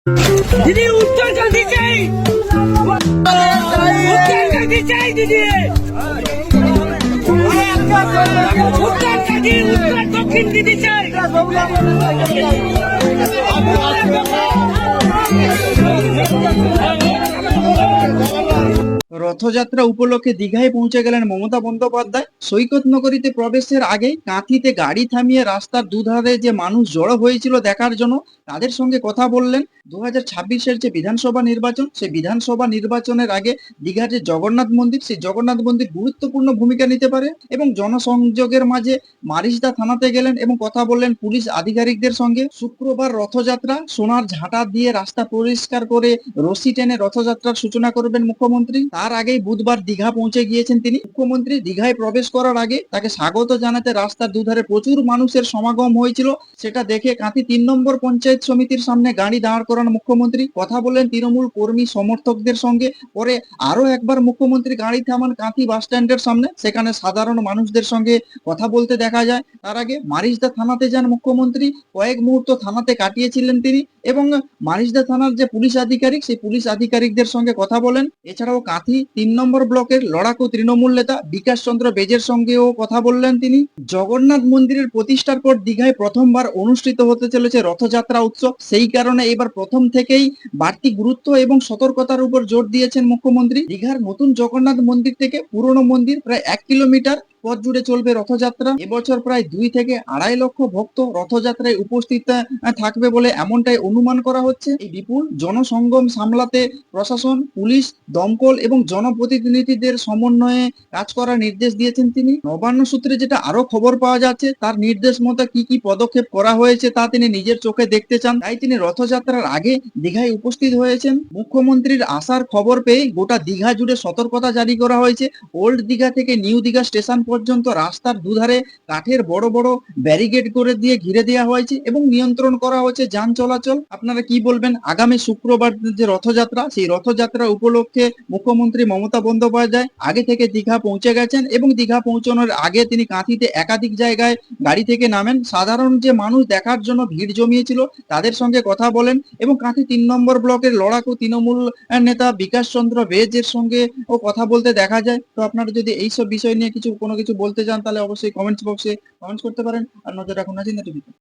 দিদি উত্তর জলদি চাই, উত্তর জলদি চাই দিদি, উত্তর জলদি, উত্তর দক্ষিণ দিদি চাই। রথযাত্রা উপলক্ষে দীঘায় পৌঁছে গেলেন মমতা বন্দ্যোপাধ্যায়। সৈকত নগরীতে প্রবেশের আগে কাঁথিতে গাড়ি থামিয়ে রাস্তার দুধারে যে মানুষ জড়ো হয়েছিল দেখার জন্য, তাদের সঙ্গে কথা বললেন। 2026-এর যে বিধানসভা নির্বাচন, সেই বিধানসভা নির্বাচনের আগে দীঘার যে জগন্নাথ মন্দির, সেই জগন্নাথ মন্দির গুরুত্বপূর্ণ ভূমিকা নিতে পারে এবং জনসংযোগের মাঝে মারিচদা থানাতে গেলেন এবং কথা বললেন পুলিশ আধিকারিকদের সঙ্গে। শুক্রবার রথযাত্রা, সোনার ঝাঁটা দিয়ে রাস্তা পরিষ্কার করে রশি টেনে রথযাত্রার সূচনা করবেন মুখ্যমন্ত্রী। তার আগেই বুধবার দীঘা পৌঁছে গিয়েছেন তিনি। মুখ্যমন্ত্রী দীঘায় প্রবেশ করার আগে তাকে স্বাগত জানাতে রাস্তার দুধারে প্রচুর মানুষের সমাগম হয়েছিল। সেটা দেখে কাঁথি 3 নম্বর পঞ্চায়েত সমিতির সামনে গাড়ি দাঁড় করান মুখ্যমন্ত্রী। কথা বলেন তৃণমূল কর্মী সমর্থকদের সঙ্গে। পরে আরো একবার মুখ্যমন্ত্রী গাড়ি থামান কাঁথি বাস স্ট্যান্ডের সামনে, সেখানে সাধারণ মানুষদের সঙ্গে কথা বলতে দেখা যায়। তার আগে মারিচদা থানাতে যান মুখ্যমন্ত্রী। কয়েক মুহূর্ত থানাতে কাটিয়েছিলেন তিনি এবং মারিচদা থানার যে পুলিশ আধিকারিক, সেই পুলিশ আধিকারিকদের সঙ্গে কথা বলেন। এছাড়াও কাঁথি 3 নম্বর ব্লকের লড়াকু তৃণমূল নেতা বিকাশ চন্দ্র বেজের সঙ্গেও কথা বললেন তিনি। জগন্নাথ মন্দিরের প্রতিষ্ঠার পর দীঘায় প্রথমবার অনুষ্ঠিত হতে চলেছে রথযাত্রা উৎসব। সেই কারণে এবার প্রথম থেকেই বাড়তি গুরুত্ব এবং সতর্কতার উপর জোর দিয়েছেন মুখ্যমন্ত্রী। দীঘার নতুন জগন্নাথ মন্দির থেকে পুরনো মন্দির প্রায় 1 কিলোমিটার পথ জুড়ে চলবে রথযাত্রা। এবছর প্রায় 2 থেকে 2.5 লক্ষ ভক্ত রথযাত্রায় উপস্থিত থাকবে বলে এমনটাই অনুমান করা হচ্ছে। এই বিপুল জনসঙ্গম সামলাতে প্রশাসন, পুলিশ, দমকল এবং জনপ্রতিনিধিদের সমন্বয়ে কাজ করার নির্দেশ দিয়েছেন তিনি। নবান্ন সূত্রে যেটা আরো খবর পাওয়া যাচ্ছে, তার নির্দেশ মতো কি কি পদক্ষেপ করা হয়েছে তা তিনি নিজের চোখে দেখতে চান, তাই তিনি রথযাত্রার আগে দীঘায় উপস্থিত হয়েছেন। মুখ্যমন্ত্রীর আসার খবর পেয়ে গোটা দীঘা জুড়ে সতর্কতা জারি করা হয়েছে। ওল্ড দীঘা থেকে নিউ দীঘা স্টেশন পর্যন্ত রাস্তার দুধারে কাঠের বড় বড় ব্যারিকেড করে দিয়ে ঘিরে দেওয়া হয়েছে এবং নিয়ন্ত্রণ করা হয়েছে যান চলাচল। আপনারা কি বলবেন? আগামী শুক্রবার যে রথযাত্রা, সেই রথযাত্রা উপলক্ষে মুখ্যমন্ত্রী মমতা বন্দ্যোপাধ্যায় আগে থেকে দীঘা পৌঁছে গেছেন এবং দীঘা পৌঁছানোর আগে তিনি কাঁথিতে একাধিক জায়গায় গাড়ি থেকে নামেন। সাধারণ যে মানুষ দেখার জন্য ভিড় জমিয়েছিল তাদের সঙ্গে কথা বলেন এবং কাঁথি 3 নম্বর ব্লকের লড়াকু তৃণমূল নেতা বিকাশ চন্দ্র বেজের সঙ্গে ও কথা বলতে দেখা যায়। তো আপনারা যদি এইসব বিষয় নিয়ে কোনো কিছু বলতে চান, তাহলে অবশ্যই কমেন্টস বক্সে কমেন্টস করতে পারেন। আর নজর রাখুন নাজিন্দা টিভিতে।